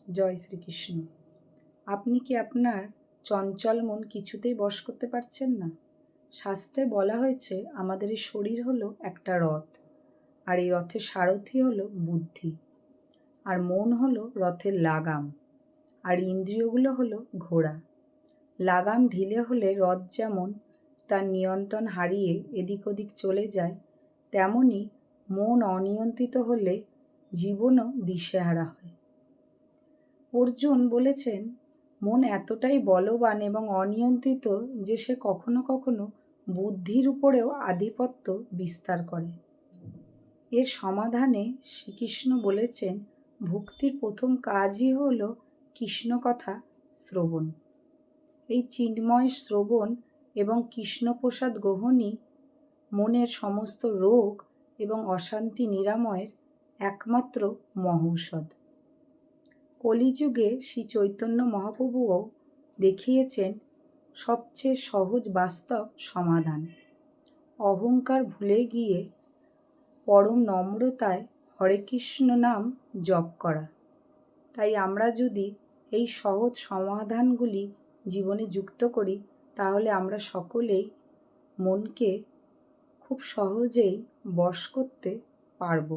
জয় শ্রীকৃষ্ণ। আপনি কি আপনার চঞ্চল মন কিছুতেই বশ করতে পারছেন না? শাস্ত্রে বলা হয়েছে আমাদের এই শরীর হলো একটা রথ, আর এই রথের সারথি হলো বুদ্ধি, আর মন হলো রথের লাগাম, আর ইন্দ্রিয়গুলো হলো ঘোড়া। লাগাম ঢিলে হলে রথ যেমন তার নিয়ন্ত্রণ হারিয়ে এদিক ওদিক চলে যায়, তেমনি মন অনিয়ন্ত্রিত হলে জীবনও দিশেহারা হয়। অর্জুন বলেছেন, মন এতটাই বলবান এবং অনিয়ন্ত্রিত যে সে কখনো কখনো বুদ্ধির উপরেও আধিপত্য বিস্তার করে। এর সমাধানে শ্রীকৃষ্ণ বলেছেন, ভক্তির প্রথম কাজই হল কৃষ্ণকথা শ্রবণ। এই চিন্ময় শ্রবণ এবং কৃষ্ণপ্রসাদ গ্রহণই মনের সমস্ত রোগ এবং অশান্তি নিরাময়ের একমাত্র মহৌষধ। কলিযুগে শ্রী চৈতন্য মহাপ্রভুও দেখিয়েছেন সবচেয়ে সহজ বাস্তব সমাধান। অহংকার ভুলে গিয়ে পরম নম্রতায় হরে কৃষ্ণ নাম জপ করা। তাই আমরা যদি এই সহজ সমাধানগুলি জীবনে যুক্ত করি, তাহলে আমরা সকলেই মনকে খুব সহজেই বশ করতে পারব।